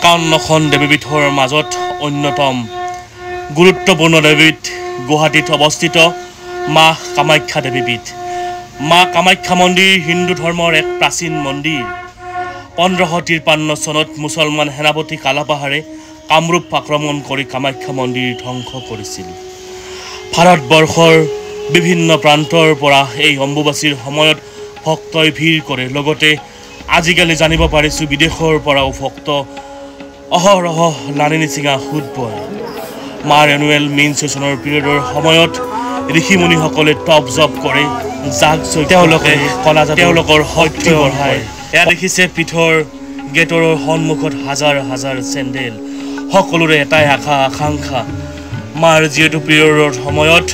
51খন দেৱীপীঠৰ মাজত অন্যতম গুৰুত্বপূৰ্ণ দেৱীপীঠ গুৱাহাটীত অৱস্থিত মা কামাখ্যা দেৱীপীঠ। মা কামাখ্যা মন্দিৰ হিন্দু ধৰ্মৰ এক প্ৰাচীন মন্দিৰ। 1553 চনত মুছলমান সেনাপতি কালাপাহাৰে কামৰূপ আক্ৰমণ কৰি কামাখ্যা মন্দিৰ ধ্বংস কৰিছিল। ভাৰতবৰ্ষৰ বিভিন্ন প্ৰান্তৰ পৰা এই অম্বুবাচীৰ সময়ত ভক্তই ভিৰ কৰে। লগতে আজিকালি জানিব পাৰিছোঁ বিদেশৰ পৰাও ভক্ত অহৰহ লানি নিচিঙা সোঁত বয়। মাৰ এনুৱেল মেইন ছেশ্যনৰ পিৰিয়ডৰ সময়ত ঋষিমুনিসকলে টপ জপ কৰে, জাগ তেওঁলোকে তেওঁলোকৰ শক্তি বঢ়ায়। এয়া দেখিছে পীঠৰ গেটৰ সন্মুখত হাজাৰ হাজাৰ চেণ্ডেল। সকলোৰে এটাই আকাংক্ষা, মাৰ যিহেতু পিৰিয়ডৰ সময়ত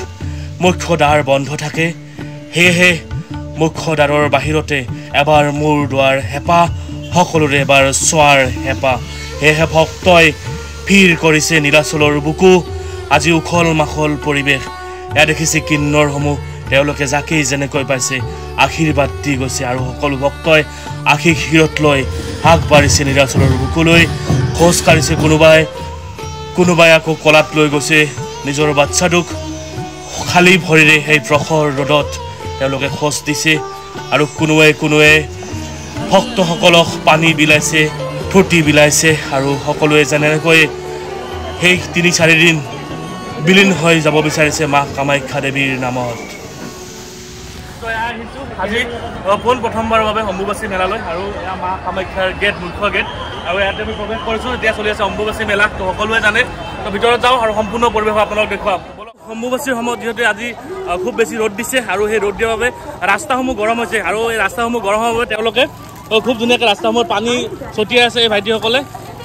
মুখ্য দ্বাৰ বন্ধ থাকে, সেয়েহে মুখ্য দ্বাৰৰ বাহিৰতে এবাৰ মূৰ দোৱাৰ হেঁপাহ, সকলোৰে এবাৰ চোৱাৰ হেঁপাহ। সেয়েহে ভক্তই ভিৰ কৰিছে নীলাচলৰ বুকু। আজি উখল মাখল পৰিৱেশ। এয়া দেখিছে কিন্নৰসমূহ, তেওঁলোকে যাকেই যেনেকৈ পাইছে আশীৰ্বাদ দি গৈছে আৰু সকলো ভক্তই আশীষ শিৰত লৈ আগবাঢ়িছে নীলাচলৰ বুকুলৈ। খোজ কাঢ়িছে কোনোবাই আকৌ কলাত লৈ গৈছে নিজৰ বাচ্চাটোক। খালী ভৰিৰে সেই প্ৰখৰ ৰ'দত তেওঁলোকে খোজ দিছে আৰু কোনোৱে ভক্তসকলক পানী বিলাইছে, ফূৰ্তি বিলাইছে আৰু সকলোৱে যেনেকৈ সেই 3-4 দিন বিলীন হৈ যাব বিচাৰিছে মা কামাখ্যা দেৱীৰ নামত। আজি প্ৰথমবাৰৰ বাবে অম্বুবাচী মেলালৈ আৰু এয়া মা কামাখ্যাৰ গেট, মুখ্য গেট, আৰু ইয়াতে আমি প্ৰৱেশ কৰিছোঁ। এতিয়া চলি আছে অম্বুবাচী মেলা, তো সকলোৱে জানে। তো ভিতৰত যাওঁ আৰু সম্পূৰ্ণ পৰিৱেশ আপোনালোক দেখুৱাম। অম্বুবাচীৰ সময়ত যিহেতু আজি খুব বেছি ৰ'দ দিছে আৰু সেই ৰ'দ দিয়াৰ বাবে ৰাস্তাসমূহ গৰম হৈছে আৰু এই ৰাস্তাসমূহ গৰম হোৱাৰ বাবে তেওঁলোকে খুব ধুনীয়াকৈ ৰাস্তাসমূহত পানী ছটিয়াই আছে এই ভাইটিসকলে।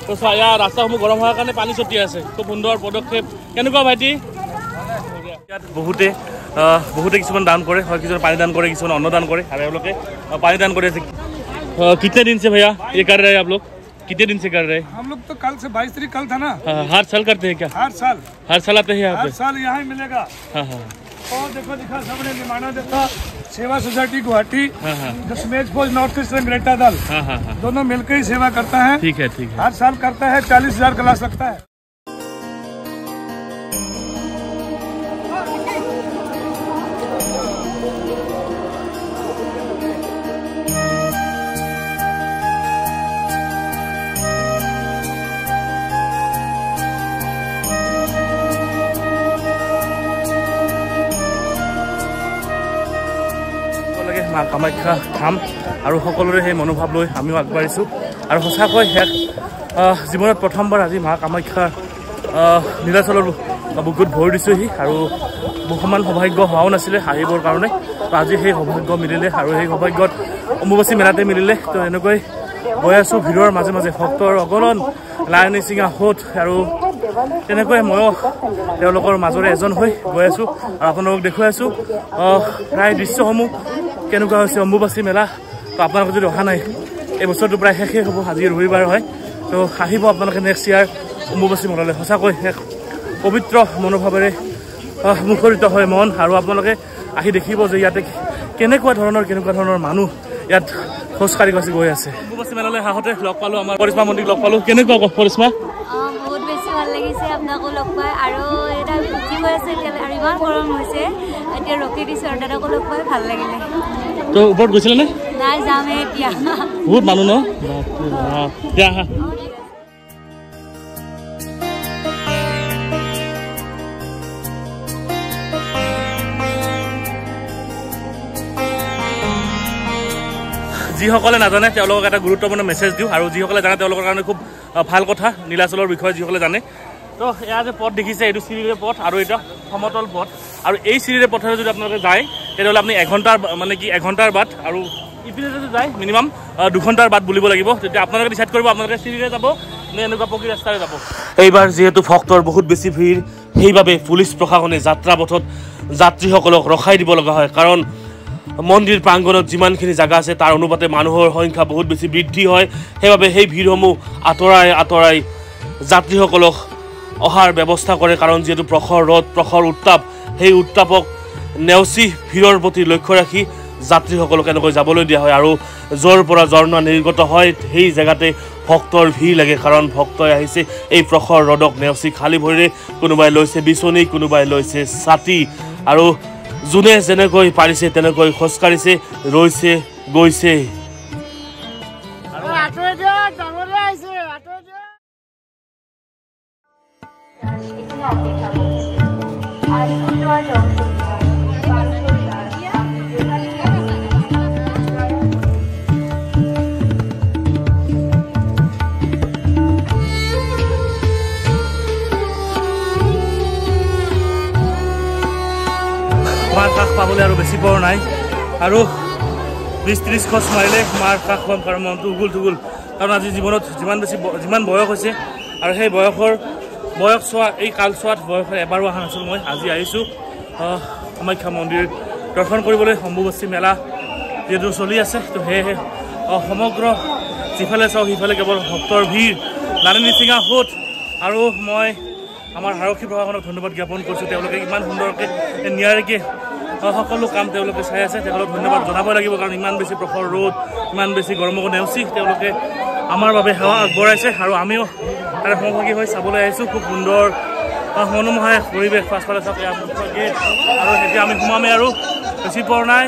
তো ইয়াৰ ৰাস্তাসমূহ গৰম হোৱাৰ কাৰণে পানী ছটিয়াই আছে। খুব সুন্দৰ পদক্ষেপ। কেনেকুৱা ভাইটি? ইয়াত বহুতে কিছুমান দান কৰে, হয় কিছুমান পানী দান কৰে, কিছুমান অন্ন দান কৰে আৰু এওঁলোকে পানী দান কৰি আছে। कितने दिन से भैया ये कर रहे हैं आप लोग? कितने दिन से कर रहे हैं? हम लोग तो कल से 22 तारीख कल था ना। हर साल करते हैं क्या? हर साल आते हैं यहाँ पे? हर साल यहाँ ही मिलेगा। और देखो दिखा सबने निमाना देखा सेवा सोसाइटी गुवाहाटी, स्मेज फौज नॉर्थ ईस्टर्न ग्रेटा दल दोनों मिलकर ही सेवा करता है। ठीक है। हर साल करता है। 40,000 क्लास लगता है। মা কামাখ্যা ধাম আৰু সকলোৰে সেই মনোভাৱ লৈ আমিও আগবাঢ়িছোঁ আৰু সঁচাকৈ জীৱনত প্ৰথমবাৰ আজি মা কামাখ্যা নীলাচলৰ বুকুত ভৰি দিছোঁহি আৰু বহুমান সৌভাগ্য হোৱাও নাছিলে আহিবৰ কাৰণে। তো আজি সেই সৌভাগ্য মিলিলে আৰু সেই সৌভাগ্যত অম্বুবাচী মেলাতে মিলিলে। তো এনেকৈ গৈ আছোঁ ভিৰৰ মাজে মাজে ভক্তৰ অগণন লাইন নিচিঙা সোঁত আৰু তেনেকৈ ময়ো তেওঁলোকৰ মাজৰে এজন হৈ গৈ আছোঁ আৰু আপোনালোকক দেখুৱাই আছোঁ প্ৰায় দৃশ্যসমূহ কেনেকুৱা হৈছে অম্বুবাচী মেলা। তো আপোনালোকে যদি অহা নাই, এই বছৰটো প্ৰায় শেষেই হ'ব, আজি ৰবিবাৰ হয়। তো আহিব আপোনালোকে নেক্সট ইয়াৰ অম্বুবাচী মেলালৈ। সঁচাকৈ এক পবিত্ৰ মনোভাৱেৰে মুখৰিত হয় মন আৰু আপোনালোকে আহি দেখিব যে ইয়াতে কেনেকুৱা ধৰণৰ মানুহ ইয়াত খোজকাঢ়ি গৈ আছে। অম্বুবাচী মেলালৈ আহোঁতে লগ পালোঁ আমাৰ কৰিশ্মা মন্দিৰ লগ পালোঁ। কেনেকুৱা কৰিশ্মা? বহুত বেছি ভাল লাগিছে আপোনাকো লগ পাই আৰু এটা উঠি গৈ আছে এতিয়ালৈ আৰু ইমান গৰম হৈছে, এতিয়া ৰখি দিছোঁ আৰু দাদাকো লগ পাই ভাল লাগিলে। তো ওপৰত গৈছিলে নে? নাই, যামহে এতিয়া। বহুত মানুহ ন? দিয়া আহা। যিসকলে নাজানে তেওঁলোকক এটা গুৰুত্বপূৰ্ণ মেছেজ দিওঁ আৰু যিসকলে জানে তেওঁলোকৰ কাৰণে খুব ভাল কথা নীলাচলৰ বিষয়ে যিসকলে জানে। তো এয়া যে পথ দেখিছে, এইটো চিৰিৰে পথ আৰু এটা সমতল পথ আৰু এই চিৰিৰে পথেৰে যদি আপোনালোকে যায় তেতিয়াহ'লে আপুনি এঘণ্টাৰ বাট আৰু ইপিনে যদি যায় মিনিমাম 2 ঘণ্টাৰ বাট বুলিব লাগিব। তেতিয়া আপোনালোকে ডিচাইড কৰিব আপোনালোকে চিৰিৰে যাব নে এনেকুৱা পকী ৰাস্তাৰে যাব। এইবাৰ যিহেতু ভক্তৰ বহুত বেছি ভিৰ, সেইবাবে পুলিচ প্ৰশাসনে যাত্ৰা পথত যাত্ৰীসকলক ৰখাই দিব লগা হয়। কাৰণ মন্দিৰ প্ৰাংগণত যিমানখিনি জাগা আছে তাৰ অনুপাতে মানুহৰ সংখ্যা বহুত বেছি বৃদ্ধি হয়। সেইবাবে সেই ভিৰসমূহ আঁতৰাই যাত্ৰীসকলক অহাৰ ব্যৱস্থা কৰে। কাৰণ যিহেতু প্ৰখৰ ৰ'দ, প্ৰখৰ উত্তাপ, সেই উত্তাপক নেওচি ভিৰৰ প্ৰতি লক্ষ্য ৰাখি যাত্ৰীসকলক এনেকৈ যাবলৈ দিয়া হয় আৰু য'ৰ পৰা ঝৰ্ণা নিৰ্গত হয় সেই জেগাতে ভক্তৰ ভিৰ লাগে কাৰণ ভক্তই আহিছে এই প্ৰখৰ ৰদক নেওচি খালী ভৰিৰে কোনোবাই লৈছে বিচনী কোনোবাই লৈছে ছাতি আৰু যোনে যেনেকৈ পাৰিছে তেনেকৈ খোজকাঢ়িছে ৰৈছে গৈছে মাৰ কাষ পাবলৈ আৰু বেছি পৰ নাই আৰু 20-30 খোজ মাৰিলে মাৰ কাষ পাম কাৰণ মনটো উগুল থুগুল কাৰণ আজি জীৱনত যিমান বয়স হৈছে আৰু সেই বয়স চোৱা এই কালচোৱাত বয়সৰ এবাৰো অহা নাছিল মই আজি আহিছোঁ কামাখ্যা মন্দিৰ দৰ্শন কৰিবলৈ অম্বুবাচী মেলা যিহেতু চলি আছে তো সেয়েহে সমগ্ৰ যিফালে চাওঁ সিফালে কেৱল ভক্তৰ ভিৰ লানি নিচিঙা সোঁত আৰু মই আমাৰ আৰক্ষী প্ৰশাসনক ধন্যবাদ জ্ঞাপন কৰিছোঁ তেওঁলোকে ইমান সুন্দৰকৈ নিয়াৰিকৈ সকলো কাম তেওঁলোকে চাই আছে তেওঁলোকক ধন্যবাদ জনাব লাগিব কাৰণ ইমান বেছি প্ৰখৰ ৰ'দ ইমান বেছি গৰমকো নেওচি তেওঁলোকে আমাৰ বাবে সেৱা আগবঢ়াইছে আৰু আমিও তাৰে সহভাগী হৈ চাবলৈ আহিছোঁ খুব সুন্দৰ মনোমোহা পৰিৱেশ পাছফালে চাওক গেট আৰু এতিয়া আমি সোমামেই আৰু বেছি পৰ নাই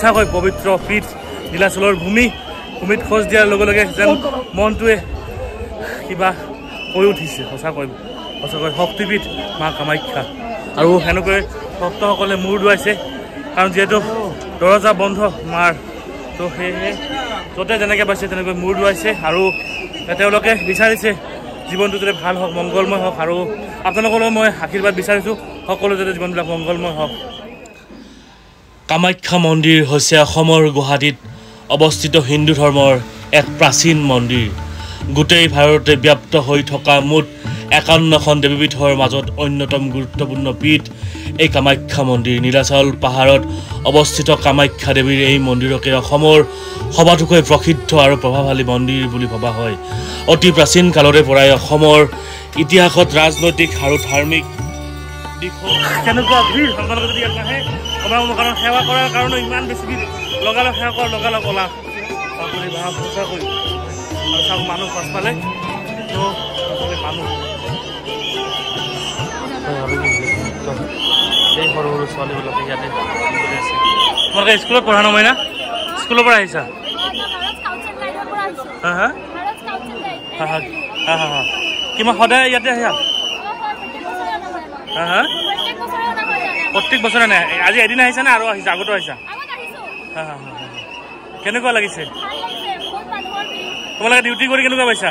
সঁচাকৈ পবিত্ৰ পীঠ নীলাচলৰ ভূমিত খোজ দিয়াৰ লগে লগে যেন মনটোৱে কিবা হৈ উঠিছে সঁচাকৈ শক্তিপীঠ মা কামাখ্যা আৰু সেনেকৈ ভক্তসকলে মূৰ দুৱাইছে কাৰণ যিহেতু দৰজা বন্ধ মাৰ তো সেয়েহে য'তে যেনেকৈ পাইছে তেনেকৈ মূৰ দুৱাইছে আৰু তেওঁলোকে বিচাৰিছে জীৱনটো যাতে ভাল হওক মংগলময় হওক আৰু আপোনালোকলৈ মই আশীৰ্বাদ বিচাৰিছোঁ সকলো যাতে জীৱনবিলাক মংগলময় হওক কামাখ্যা মন্দিৰ হৈছে অসমৰ গুৱাহাটীত অৱস্থিত হিন্দু ধৰ্মৰ এক প্ৰাচীন মন্দিৰ গোটেই ভাৰততে ব্যাপ্ত হৈ থকা মুঠ 51খন দেৱীপীঠৰ মাজত অন্যতম গুৰুত্বপূৰ্ণ পীঠ এই কামাখ্যা মন্দিৰ নীলাচল পাহাৰত অৱস্থিত কামাখ্যা দেৱীৰ এই মন্দিৰকে অসমৰ সবাতোকৈ প্ৰসিদ্ধ আৰু প্ৰভাৱশালী মন্দিৰ বুলি ভবা হয় অতি প্ৰাচীন কালৰে পৰাই অসমৰ ইতিহাসত ৰাজনৈতিক আৰু ধাৰ্মিক কেনেকুৱা ভিৰ আপোনালোকে যদি ইয়াত নাহে কাৰণ সেৱা কৰাৰ কাৰণে ইমান বেছি ভিৰ লগালগ সেৱা কৰা লগালগ ওলা বাপৰে বাপ সঁচাকৈ আৰু চাওক মানুহ পাছফালে মানুহ এই সৰু সৰু ছোৱালীবিলাকে ইয়াতে আছে তোমালোকে স্কুলত পঢ়া নহয় না স্কুলৰ পৰা আহিছা কিমান সদায় ইয়াতে আহিছা প্ৰত্যেক বছৰে নাই আজি এদিন আহিছা নে আৰু আহিছা আগতো আহিছা কেনেকুৱা লাগিছে তোমালোকে ডিউটি কৰি কেনেকুৱা পাইছা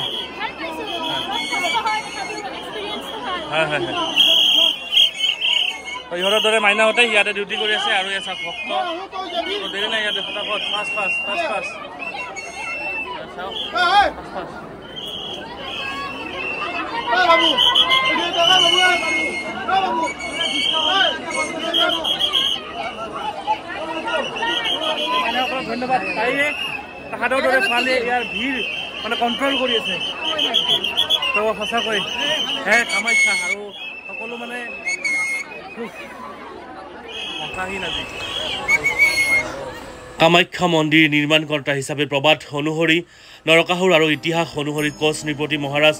ইহঁতৰ দৰে মাইনাহঁতে ইয়াতে ডিউটি কৰি আছে আৰু এছা ভক্ত দেৰি নাই ইয়াতে ফটাফট ফাষ্ট ধন্যবাদ তাইয়ে তাহাঁতৰ দৰে ছোৱালীয়ে ইয়াৰ ভিৰ মানে কণ্ট্ৰল কৰি আছে তো সঁচাকৈ হে কামাখ্যা আৰু সকলো মানে কামাখ্যা মন্দিৰ নিৰ্মাণকৰ্তা হিচাপে প্ৰবাদ অনুসৰি নৰকাসুৰ আৰু ইতিহাস অনুসৰি কোচ নৃপতি মহাৰাজ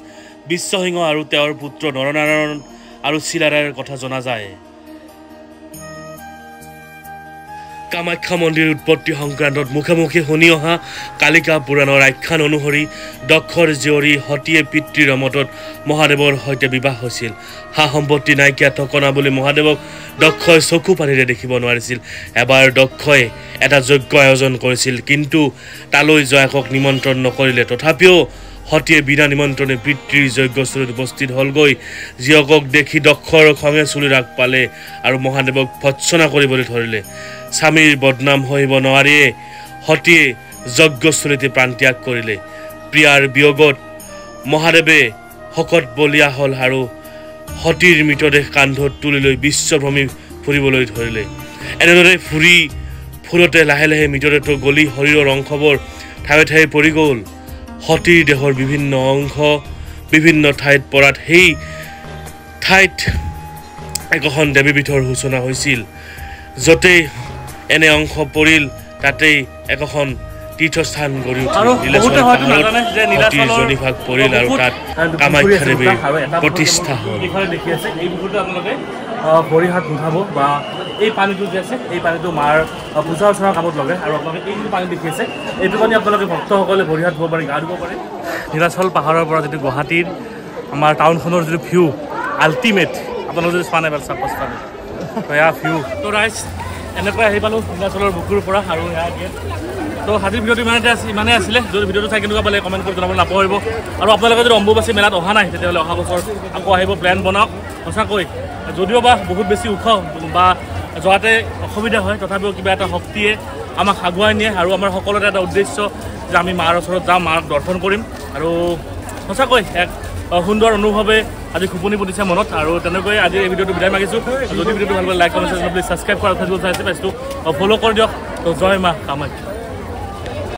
বিশ্বসিংহ আৰু তেওঁৰ পুত্ৰ নৰনাৰায়ণ আৰু চিলাৰায়ৰ কথা জনা যায় কামাখ্যা মন্দিৰ উৎপত্তি সংক্ৰান্তত মুখে মুখে শুনি অহা কালিকা পুৰাণৰ আখ্যান অনুসৰি দক্ষৰ জীয়ৰী সতীয়ে পিতৃৰ ৰমতত মহাদেৱৰ সৈতে বিবাহ হৈছিল। সা সম্পত্তি নাইকিয়া ঠকনা বুলি মহাদেৱক দক্ষই চকু পানীৰে দেখিব নোৱাৰিছিল। এবাৰ দক্ষই এটা যজ্ঞ আয়োজন কৰিছিল, কিন্তু তালৈ জয়াকক নিমন্ত্ৰণ নকৰিলে। তথাপিও সতীয়ে বিনা নিমন্ত্ৰণে পিতৃৰ যজ্ঞস্থলীত উপস্থিত হ'লগৈ। জীয়কক দেখি দক্ষৰ খঙে চুলি ৰাগ পালে আৰু মহাদেৱক ভৎসনা কৰিবলৈ ধৰিলে। স্বামীৰ বদনাম সহিব নোৱাৰিয়ে সতীয়ে যজ্ঞস্থলীতে প্ৰাণত্যাগ কৰিলে। প্ৰিয়াৰ বিয়োগত মহাদেৱে শকত বলিয়া হ'ল আৰু সতীৰ মৃতদেহ কান্ধত তুলি লৈ বিশ্বভ্ৰমী ফুৰিবলৈ ধৰিলে। এনেদৰে ফুৰোতে লাহে লাহে মৃতদেহটো গলি শৰীৰৰ অংশবোৰ ঠায়ে ঠায়ে পৰি গ'ল। সতীৰ দেহৰ বিভিন্ন অংশ বিভিন্ন ঠাইত পৰাত সেই ঠাইত একোখন দেৱীপীঠৰ সূচনা হৈছিল। য'তেই এনে অংশ পৰিল তাতেই একোখন তীৰ্থস্থান গঢ়ি উঠিল। সতীৰ জনিভাগ পৰিল আৰু তাত কামাখ্যা দেৱীৰ প্ৰতিষ্ঠা হ'ল। ভৰি হাত নুঠাব বা এই পানীটো যে আছে এই পানীটো মাৰ পূজা অৰ্চনাৰ কামত লগায় আৰু আপোনালোকে এই যিটো পানী দেখি আছে এইটো পানী আপোনালোকে ভক্তসকলে ভৰি হাত ধুব পাৰে, গা ধুব পাৰে। নীলাচল পাহাৰৰ পৰা যিটো গুৱাহাটীৰ আমাৰ টাউনখনৰ যিটো ভিউ আল্টিমেট, আপোনালোকে যদি চোৱা নাই বাৰু চাপ'জ পালে তো এয়া ভিউ। তো ৰাইজ এনেকৈ আহি পালোঁ নীলাচলৰ বুকুৰ পৰা আৰু এয়া গেট। তো আজিৰ ভিডিঅ'টো ইমানে আছিলে। যদি ভিডিঅ'টো চাই কেনেকুৱা পালে কমেণ্ট কৰি জনাবলৈ নাপাহৰিব। আৰু আপোনালোকে যদি অম্বুবাচী মেলাত অহা নাই তেতিয়াহ'লে অহা বছৰ আকৌ আহিব, প্লেন বনাওক। সঁচাকৈ যদিও বা বহুত বেছি ওখ বা যোৱাতে অসুবিধা হয়, তথাপিও কিবা এটা শক্তিয়ে আমাক আগুৱাই নিয়ে আৰু আমাৰ সকলোৰে এটা উদ্দেশ্য যে আমি মাৰ ওচৰত যাম, মাক দৰ্শন কৰিম। আৰু সঁচাকৈ এক সুন্দৰ অনুভৱে আজি খুপনি পুতিছে মনত। আৰু তেনেকৈ আজি এই ভিডিঅ'টো বিদায় মাগিছোঁ। যদি ভিডিঅ'টো ভাল পালে লাইক কমেণ্ট ছাবস্ক্ৰাইব কৰা ফেচবুক চাইছে পেজটো ফ'ল' কৰি দিয়ক। তো জয় মা কামাখ্যা।